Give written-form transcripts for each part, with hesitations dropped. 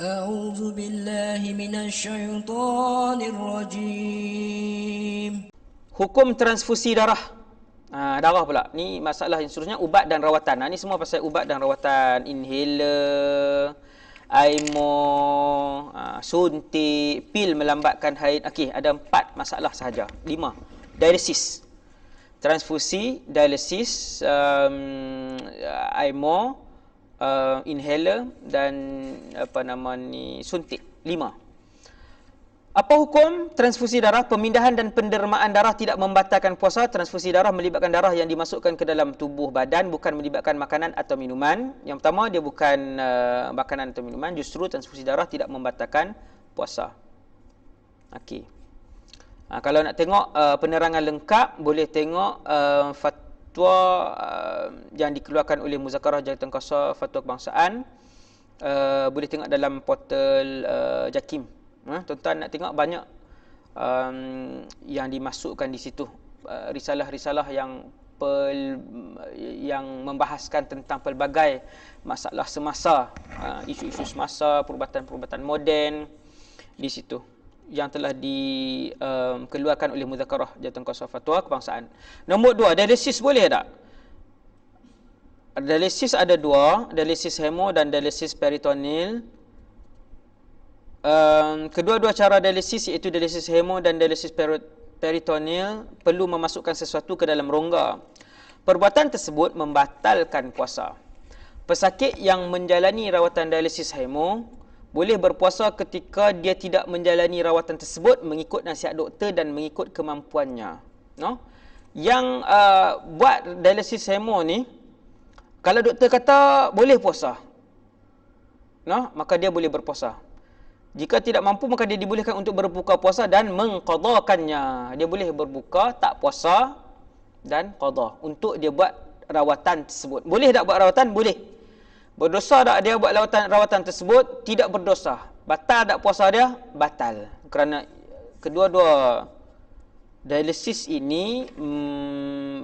أعوذ بالله من الشيطان الرجيم. Hukum transfusi darah. Darah pula. Ni masalah yang seterusnya, ubat dan rawatan. Ni semua pasal ubat dan rawatan. Inhaler, AIMO, suntik, pil melambatkan haid. Okey, ada 4 masalah sahaja. 5. Dialisis. Transfusi, dialisis, AIMO, inhaler dan suntik. 5. Apa hukum transfusi darah? Pemindahan dan pendermaan darah tidak membatalkan puasa. Transfusi darah melibatkan darah yang dimasukkan ke dalam tubuh badan, bukan melibatkan makanan atau minuman. Yang pertama, dia bukan makanan atau minuman. Justru transfusi darah tidak membatalkan puasa. Okey. Kalau nak tengok penerangan lengkap, boleh tengok fatwa yang dikeluarkan oleh Muzakarah Jawatankuasa Fatwa Kebangsaan. Boleh tengok dalam portal JAKIM. Tuan-tuan nak tengok banyak yang dimasukkan di situ, risalah-risalah yang membahaskan tentang pelbagai masalah semasa, isu-isu semasa, perubatan-perubatan moden di situ yang telah dikeluarkan oleh Muzakarah Jawatankuasa Fatwa Kebangsaan. Nombor 2, dialisis boleh tak? Dialisis ada 2, dialisis hemo dan dialisis peritoneal. Kedua-dua cara dialisis, iaitu dialisis hemo dan dialisis peritoneal, perlu memasukkan sesuatu ke dalam rongga. Perbuatan tersebut membatalkan puasa. Pesakit yang menjalani rawatan dialisis hemo boleh berpuasa ketika dia tidak menjalani rawatan tersebut mengikut nasihat doktor dan mengikut kemampuannya. Yang buat dialisis hemo ni, kalau doktor kata boleh puasa, maka dia boleh berpuasa. Jika tidak mampu, maka dia dibolehkan untuk berbuka puasa dan mengqadhakannya. Dia boleh berbuka, tak puasa dan qadha untuk dia buat rawatan tersebut. Boleh tak buat rawatan? Boleh. Berdosa tak dia buat rawatan tersebut? Tidak berdosa. Batal tak puasa dia? Batal. Kerana kedua-dua dialisis ini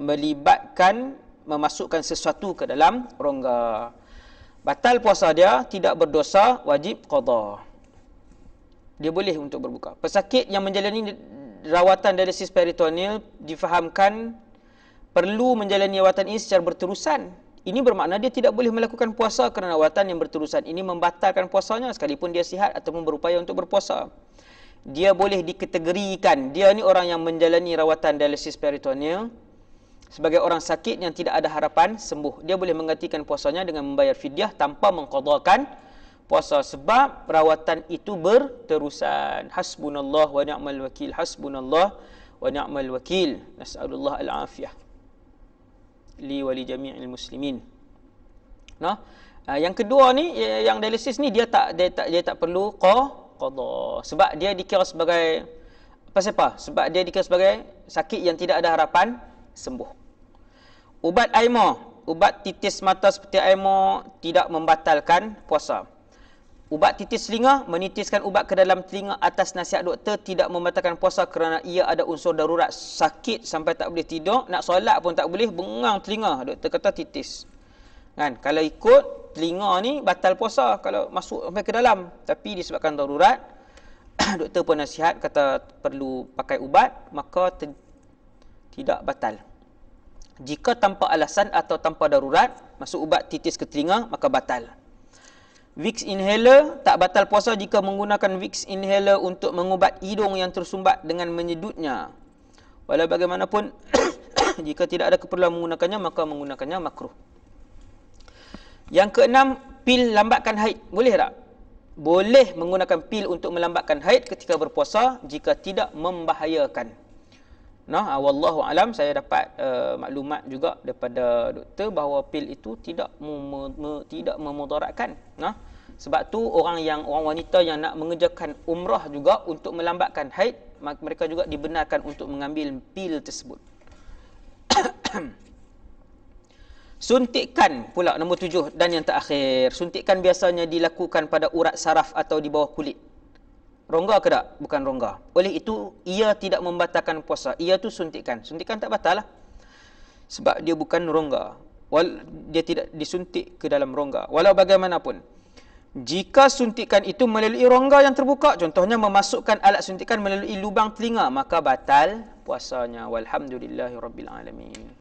melibatkan memasukkan sesuatu ke dalam rongga. Batal puasa dia, tidak berdosa, wajib qadha. Dia boleh untuk berbuka. Pesakit yang menjalani rawatan dialisis peritoneal difahamkan perlu menjalani rawatan ini secara berterusan. Ini bermakna dia tidak boleh melakukan puasa kerana rawatan yang berterusan ini membatalkan puasanya sekalipun dia sihat ataupun berupaya untuk berpuasa. Dia boleh dikategorikan, dia ni orang yang menjalani rawatan dialisis peritoneal sebagai orang sakit yang tidak ada harapan sembuh. Dia boleh menggantikan puasanya dengan membayar fidyah tanpa mengqadhakan puasa, sebab rawatan itu berterusan. Hasbunallah wa ni'mal wakil. Hasbunallah wa ni'mal wakil. Nas'alullah al-afiyah li wa li jami'il muslimin. Yang kedua ni, yang dialisis ni dia tak perlu qadha, sebab dia dikira sebagai apa? Sebab dia dikira sebagai sakit yang tidak ada harapan sembuh. Ubat AIMO, ubat titis mata seperti AIMO tidak membatalkan puasa. Ubat titis telinga, menitiskan ubat ke dalam telinga atas nasihat doktor tidak membatalkan puasa kerana ia ada unsur darurat. Sakit sampai tak boleh tidur, nak solat pun tak boleh, bengang telinga. Doktor kata titis. Kalau ikut telinga ni batal puasa kalau masuk sampai ke dalam. Tapi disebabkan darurat, doktor pun nasihat kata perlu pakai ubat, maka tidak batal. Jika tanpa alasan atau tanpa darurat masuk ubat titis ke telinga, maka batal. Vicks inhaler tak batal puasa jika menggunakan Vicks inhaler untuk mengubat hidung yang tersumbat dengan menyedutnya. Walau bagaimanapun, jika tidak ada keperluan menggunakannya, maka menggunakannya makruh. Yang keenam, pil lambatkan haid. Boleh tak? Boleh menggunakan pil untuk melambatkan haid ketika berpuasa jika tidak membahayakan. Wallahu alam, saya dapat maklumat juga daripada doktor bahawa pil itu tidak memudaratkan. Sebab tu orang wanita yang nak mengerjakan umrah juga untuk melambatkan haid, mereka juga dibenarkan untuk mengambil pil tersebut. Suntikan pula nombor 7 dan yang terakhir. Suntikan biasanya dilakukan pada urat saraf atau di bawah kulit. Rongga ke tak? Bukan rongga. Oleh itu, ia tidak membatalkan puasa. Ia tu suntikan. Suntikan tak batal lah. Sebab dia bukan rongga. Dia tidak disuntik ke dalam rongga. Walau bagaimanapun. Jika suntikan itu melalui rongga yang terbuka, contohnya memasukkan alat suntikan melalui lubang telinga, maka batal puasanya. Walhamdulillahirabbil alamin.